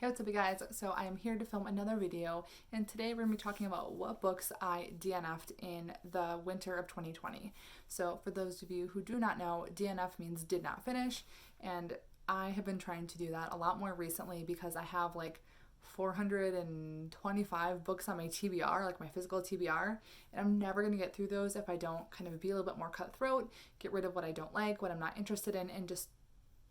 Hey, what's up you guys? So I am here to film another video, and today we're going to be talking about what books I DNF'd in the winter of 2020. So for those of you who do not know, DNF means did not finish, and I have been trying to do that a lot more recently because I have like 425 books on my TBR, like my physical TBR, and I'm never going to get through those if I don't kind of be a little bit more cutthroat, get rid of what I don't like, what I'm not interested in, and just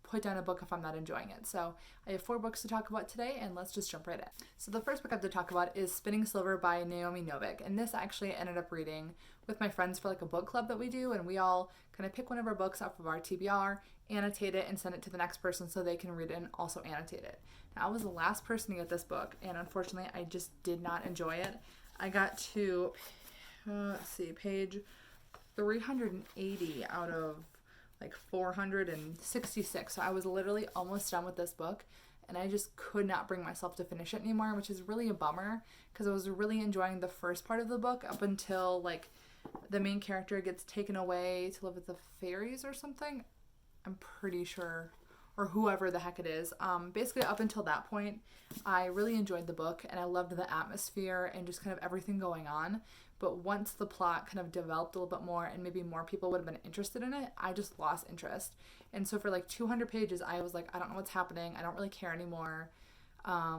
put down a book if I'm not enjoying it. So I have 4 books to talk about today, and let's just jump right in. So the first book I have to talk about is Spinning Silver by Naomi Novik, and this actually I ended up reading with my friends for like a book club that we do, and we all kind of pick one of our books off of our TBR, annotate it, and send it to the next person so they can read it and also annotate it. Now I was the last person to get this book, and unfortunately I just did not enjoy it. I got to, page 380 out of like 466. So I was literally almost done with this book, and I just could not bring myself to finish it anymore, which is really a bummer because I was really enjoying the first part of the book up until like the main character gets taken away to live with the fairies or something. I'm pretty sure, or whoever the heck it is. Basically up until that point, I really enjoyed the book and I loved the atmosphere and just kind of everything going on. But once the plot kind of developed a little bit more and maybe more people would have been interested in it, I just lost interest. And so for like 200 pages, I was like, I don't know what's happening. I don't really care anymore. I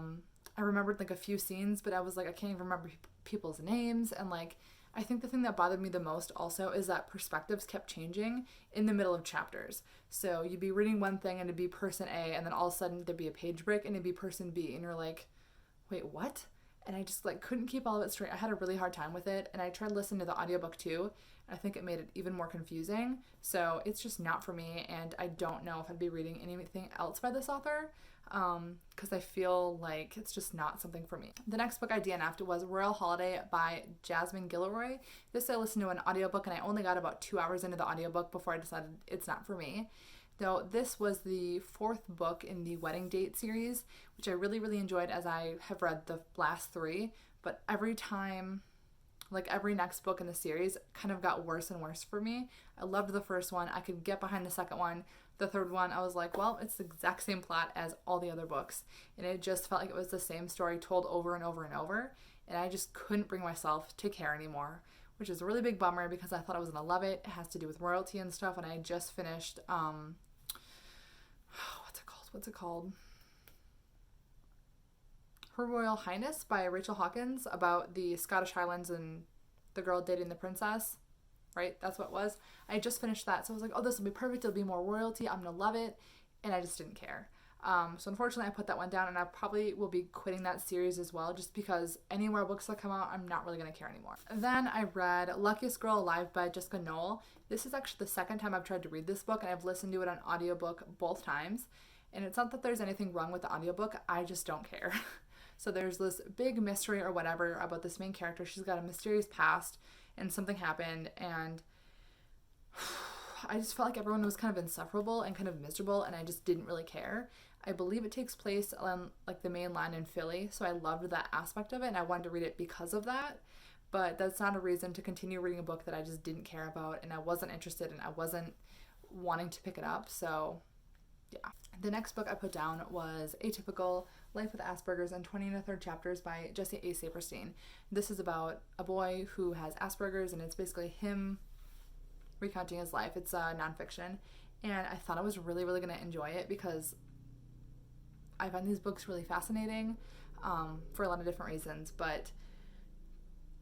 remembered like a few scenes, but I was like, I can't even remember people's names. And like, I think the thing that bothered me the most also is that perspectives kept changing in the middle of chapters. So you'd be reading one thing and it'd be person A, and then all of a sudden there'd be a page break and it'd be person B. And you're like, wait, what? And I just like couldn't keep all of it straight. I had a really hard time with it, and I tried listening to the audiobook too, and I think it made it even more confusing. So it's just not for me, and I don't know if I'd be reading anything else by this author because I feel like it's just not something for me. The next book I DNF'd was Royal Holiday by Jasmine Gilroy. This I listened to an audiobook, and I only got about 2 hours into the audiobook before I decided it's not for me. Though this was the 4th book in the Wedding Date series, which I really, really enjoyed as I have read the last 3. But every time, like every next book in the series kind of got worse and worse for me. I loved the first one. I could get behind the second one. The third one, I was like, well, it's the exact same plot as all the other books. And it just felt like it was the same story told over and over and over. And I just couldn't bring myself to care anymore, which is a really big bummer because I thought I was going to love it. It has to do with royalty and stuff. And I just finished, what's it called? Her Royal Highness by Rachel Hawkins, about the Scottish Highlands and the girl dating the princess, right? That's what it was. I just finished that, so I was like, oh, this will be perfect. It'll be more royalty. I'm gonna love it. And I just didn't care. So unfortunately, I put that one down, and I probably will be quitting that series as well, just because any more books that come out, I'm not really going to care anymore. Then I read Luckiest Girl Alive by Jessica Knoll. This is actually the second time I've tried to read this book, and I've listened to it on audiobook both times. And it's not that there's anything wrong with the audiobook, I just don't care. So there's this big mystery or whatever about this main character. She's got a mysterious past, and something happened, and I just felt like everyone was kind of insufferable and kind of miserable, and I just didn't really care. I believe it takes place on like the main line in Philly, so I loved that aspect of it, and I wanted to read it because of that. But that's not a reason to continue reading a book that I just didn't care about, and I wasn't interested in. I wasn't wanting to pick it up, so yeah. The next book I put down was Atypical: Life with Asperger's and 20 1/3 Chapters by Jesse A. Saperstein. This is about a boy who has Asperger's, and it's basically him recounting his life. It's nonfiction, and I thought I was really, really going to enjoy it because I find these books really fascinating for a lot of different reasons, but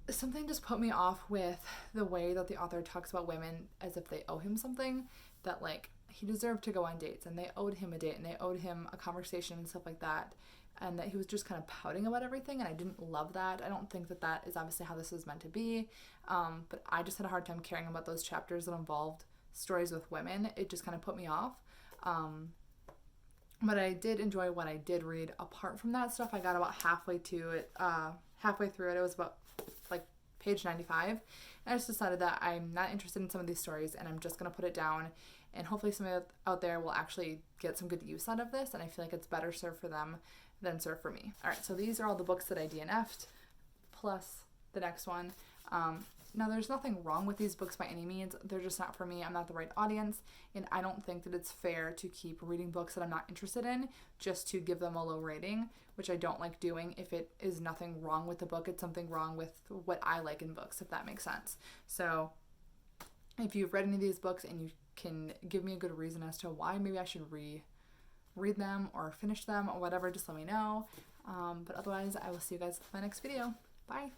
something just put me off with the way that the author talks about women as if they owe him something, that like he deserved to go on dates, and they owed him a date, and they owed him a conversation and stuff like that, and that he was just kind of pouting about everything, and I didn't love that. I don't think that that is obviously how this is meant to be, but I just had a hard time caring about those chapters that involved stories with women. It just kind of put me off. But I did enjoy what I did read. Apart from that stuff, I got about halfway through it. It was about like page 95, and I just decided that I'm not interested in some of these stories, and I'm just going to put it down, and hopefully somebody out there will actually get some good use out of this, and I feel like it's better served for them than served for me. Alright, so these are all the books that I DNF'd, plus the next one. Now, there's nothing wrong with these books by any means. They're just not for me. I'm not the right audience, and I don't think that it's fair to keep reading books that I'm not interested in just to give them a low rating, which I don't like doing. If it is nothing wrong with the book, it's something wrong with what I like in books, if that makes sense. So if you've read any of these books and you can give me a good reason as to why maybe I should read them or finish them or whatever, just let me know. But otherwise, I will see you guys in my next video. Bye.